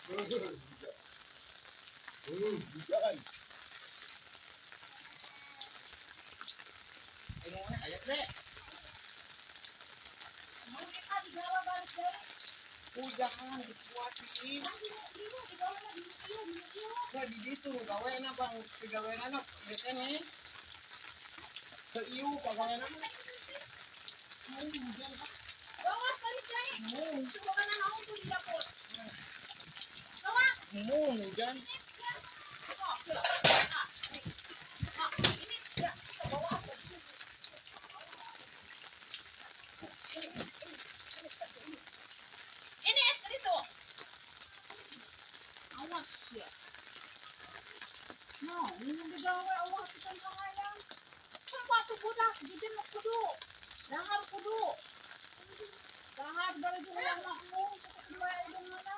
Hujan. Ini mana ayat deh? Jangan dikuatin. Nah di situ gawean bang, gawean anak biasanya. Ke iu pagawean anak. Bawas balik lagi. Coba kan anak aku di dapur. Hujan. Ini es itu. Awas ya. No, ini digawe awas pisan kangayang. Kan batu budak, jadi mau kudu. Dahar kudu. Dahar balik ulang makmu, dua itu mana?